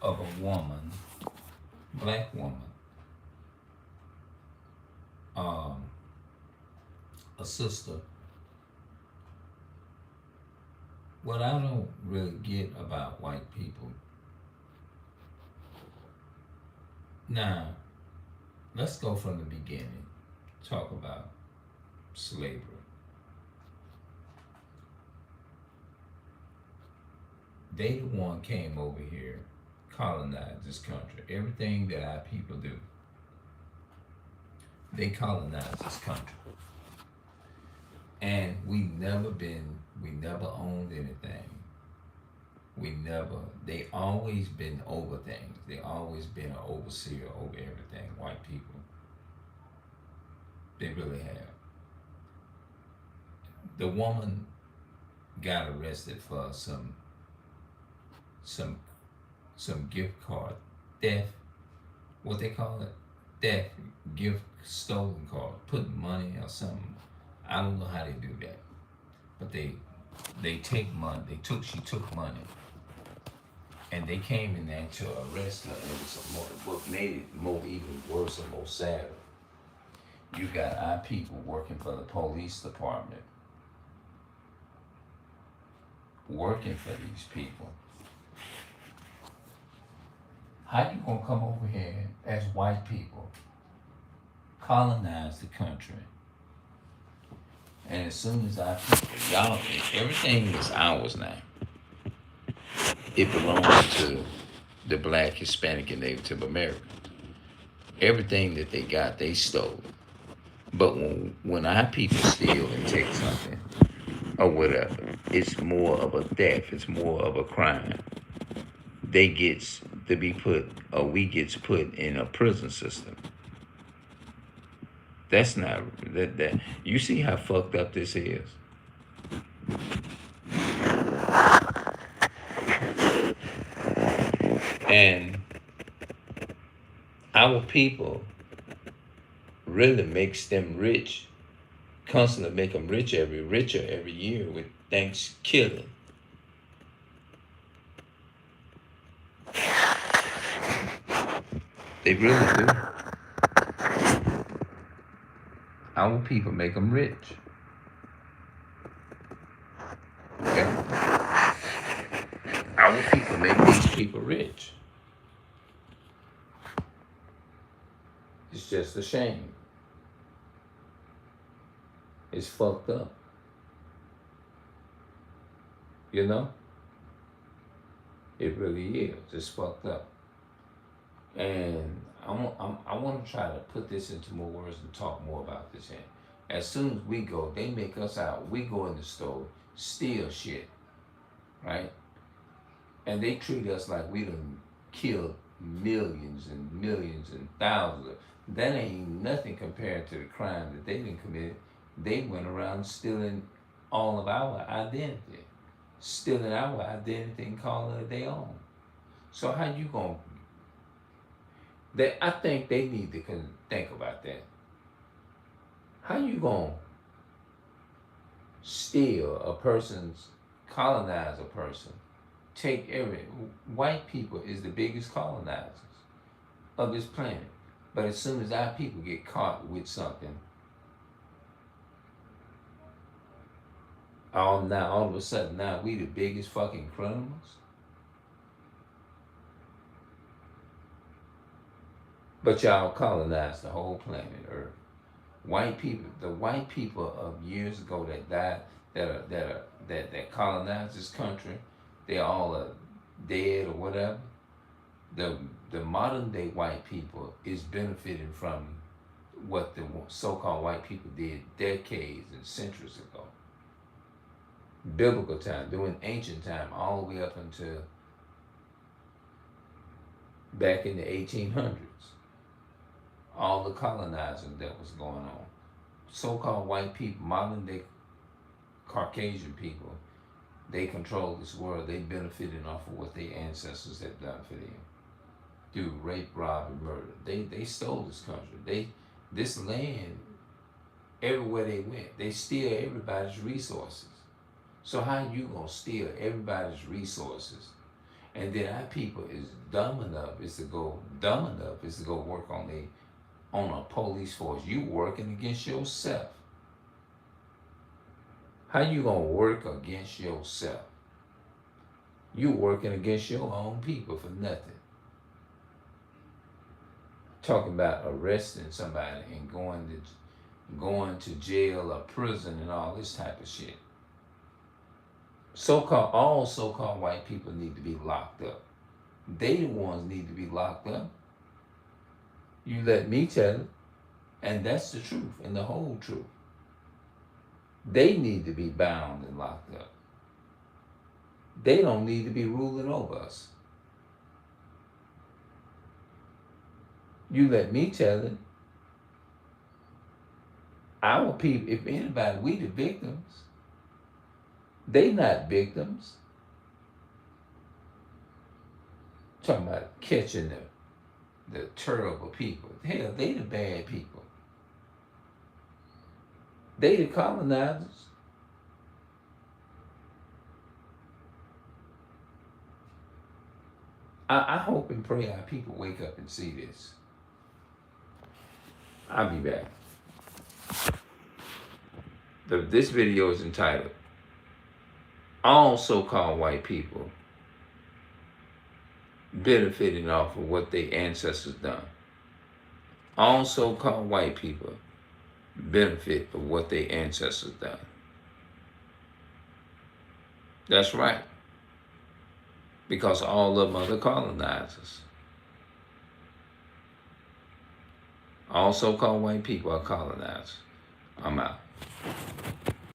of a woman, black woman, um, a sister. What I don't really get about white people. Now, let's go from the beginning. Talk about slavery. They the one came over here, colonized this country. Everything that our people do, they colonized this country. And we never owned anything. They always been over things. They always been an overseer over everything. White people, they really have. The woman got arrested for some some gift card theft. What they call it? Theft, gift, stolen card, putting money or something. I don't know how they do that, but they take money. She took money, and they came in there to arrest her. And it was what made it more even worse and more sadder. You got our people working for the police department, working for these people. How you gonna come over here as white people, colonize the country, and as soon as our people, y'all, everything is ours now. It belongs to the black, Hispanic, and Native American. Everything that they got, they stole. But when our people steal and take something or whatever, it's more of a theft. It's more of a crime. They gets to be put, or we gets put in a prison system. That's not that. You see how fucked up this is. And our people really makes them rich, constantly make them richer every year with Thanksgiving. They really do. Our people make them rich. Okay? Our people make these people rich. It's just a shame. It's fucked up. You know? It really is. It's fucked up. And I want to try to put this into more words and talk more about this. And as soon as we go, they make us out. We go in the store, steal shit, right? And they treat us like we done killed millions and millions and thousands. That ain't nothing compared to the crime that they done committed. They went around stealing all of our identity, stealing our identity and calling it their own. So how you gonna? I think they need to think about that. How you gonna steal a person's, colonize a person, take every white people is the biggest colonizers of this planet. But as soon as our people get caught with something, all of a sudden now we the biggest fucking criminals. But y'all colonized the whole planet Earth. White people, the white people of years ago that died, that colonized this country, they all are dead or whatever. The modern day white people is benefiting from what the so-called white people did decades and centuries ago. Biblical time, during ancient time, all the way up until back in the 1800s. All the colonizing that was going on. So-called white people, modern day Caucasian people, they control this world. They benefited off of what their ancestors had done for them. Through rape, rob, and murder. They stole this country. This land, everywhere they went, they steal everybody's resources. So how you gonna steal everybody's resources And then our people is dumb enough is to go work on a police force. You working against yourself. How you gonna work against yourself? You working against your own people for nothing. Talking about arresting somebody and going to jail or prison and all this type of shit. All so-called white people need to be locked up. They the ones need to be locked up. You let me tell it. And that's the truth and the whole truth. They need to be bound and locked up. They don't need to be ruling over us. You let me tell it. Our people, if anybody, we the victims. They not victims. Talking about catching the terrible people. Hell, they the bad people. They the colonizers. I hope and pray our people wake up and see this. I'll be back. This video is entitled, All So-Called White People Benefiting Off of What Their Ancestors Done. All so-called white people benefit of what their ancestors done. That's right. Because all of them are the colonizers. All so-called white people are colonizers. I'm out.